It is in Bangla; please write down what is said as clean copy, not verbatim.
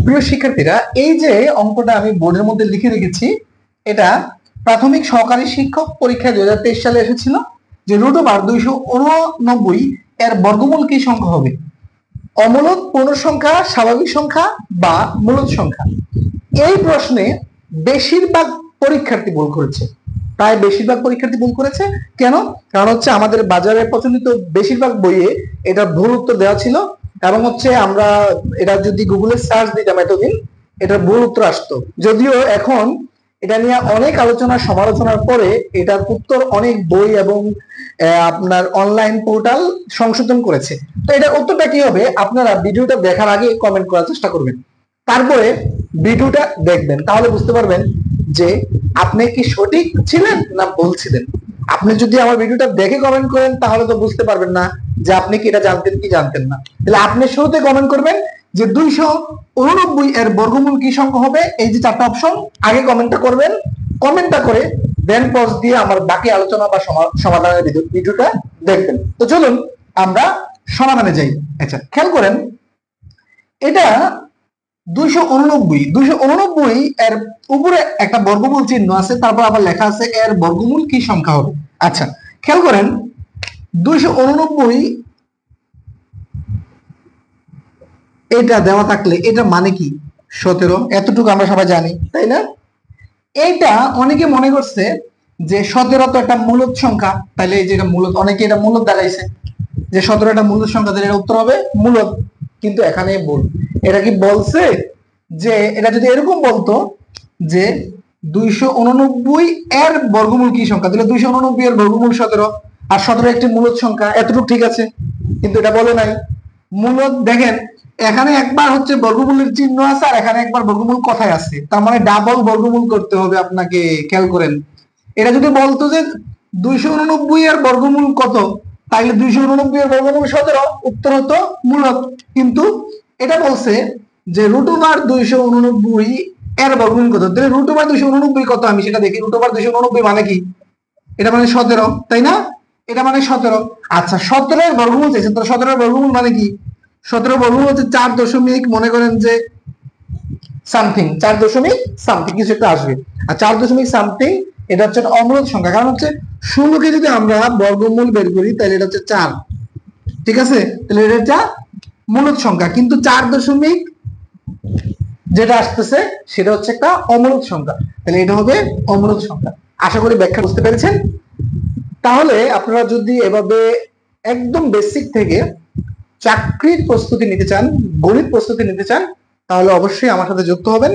প্রিয় শিক্ষার্থীরা, এই যে অঙ্কটা আমি বোর্ডের মধ্যে লিখে রেখেছি, এটা প্রাথমিক সহকারী শিক্ষক পরীক্ষায় 2023 সালে এসেছিল যে √289 এর বর্গমূল কি সংখ্যা হবে? অমূলদ পূর্ণ সংখ্যা, স্বাভাবিক সংখ্যা বা মূলদ সংখ্যা? এই প্রশ্নে বেশিরভাগ পরীক্ষার্থী ভুল করেছে, প্রায় বেশিরভাগ পরীক্ষার্থী ভুল করেছে। কেন? কারণ হচ্ছে আমাদের বাজারে প্রচলিত বেশিরভাগ বইয়ে এটা ভুল উত্তর দেওয়া ছিল, এবং হচ্ছে আমরা এটা যদি গুগলে সার্চ দিতাম এতদিন এটার ভুল উত্তর আসতো। যদিও এখন এটা নিয়ে অনেক আলোচনা সমালোচনার পরে এটার উত্তর অনেক বই এবং আপনার অনলাইন পোর্টাল সংশোধন করেছে। তো এটার উত্তরটা কি হবে? আপনারা ভিডিওটা দেখার আগে কমেন্ট করার চেষ্টা করবেন, তারপরে ভিডিওটা দেখবেন, তাহলে বুঝতে পারবেন যে আপনি কি সঠিক ছিলেন না ভুল ছিলেন। আপনি যদি আমার ভিডিওটা দেখে কমেন্ট করেন তাহলে তো বুঝতে পারবেন না যে আপনি কি এটা জানতেন কি জানতেন না। তাহলে আপনি শুরুতে কমেন্ট করবেন যে 289 এর বর্গমূল কি সংখ্যা হবে, এই যে চারটা অপশন আগে কমেন্টটা করবেন। কমেন্টটা করে দেন পজ দিয়ে আমার বাকি আলোচনা বা সমাধানের ভিডিওটা দেখবেন। তো চলুন আমরা সমাধানে যাই। আচ্ছা, খেয়াল করেন, এটা 289 এর উপরে একটা বর্গমূল চিহ্ন আছে, তারপর আবার লেখা আছে এর বর্গমূল কি সংখ্যা হবে। আচ্ছা, খেয়াল করেন, 289 এটা দেওয়া থাকলে এটা মানে কি 17, এতটুকু আমরা সবাই জানি, তাই না? এইটা অনেকে মনে করছে যে 17 তো একটা মূলদ সংখ্যা, তাহলে এই যে এটা মূলদ, অনেকে এটা মূলদ দেখাইছে যে 17 একটা মূলদ সংখ্যা, তাহলে এটা উত্তর হবে মূলদ। কিন্তু এখানে ভুল। এটা কি বলছে যে এটা যদি এরকম বলতো যে 289 এর বর্গমূল কি সংখ্যা, তাহলে 289 এর বর্গমূল 17, আর 17 একটি মূলদ সংখ্যা, এতটুকু ঠিক আছে। কিন্তু এটা বলে নাই মূলদ। দেখেন এখানে একবার হচ্ছে বর্গমূলের চিহ্ন আছে আর এখানে একবার বর্গমূল কথায় আছে, তার মানে ডাবল বর্গমূল করতে হবে আপনাকে। খেয়াল করেন, এটা যদি বলতো যে 289 এর বর্গমূল কত, তাইলে 289 এর বর্গমূল 17, উত্তর হতো মূলদ। কিন্তু এটা বলছে যে √289 এর বর্গমূল কত, তাহলে √289 কত আমি সেটা দেখি। √289 মানে কি? এটা মানে 17, তাই না? এটা মানে 17। আচ্ছা, 17 এর বর্গমূল চাইছে, তো 17 এর বর্গমূল মানে কি? 17 বর্গমূল হচ্ছে 4 দশমিক, মনে করেন যে সামথিং, 4 দশমিক সামথিং কিছু একটা আসবে। আর 4 দশমিক সামথিং এটা হচ্ছে অমূলদ সংখ্যা, কারণ হচ্ছে 16 কে যদি আমরা বর্গমূল বের করি তাহলে এটা হচ্ছে 4, ঠিক আছে? তাহলে এটা মূলদ সংখ্যা, কিন্তু 4 দশমিক যেটা আসতেছে সেটা হচ্ছে একটা অমূলদ সংখ্যা, তাহলে এটা হবে অমূলদ সংখ্যা। আশা করি ব্যাখ্যা বুঝতে পেরেছেন। তাহলে আপনারা যদি এভাবে একদম বেসিক থেকে চাকরির প্রস্তুতি নিতে চান, গণিত প্রস্তুতি নিতে চান, তাহলে অবশ্যই আমার সাথে যুক্ত হবেন।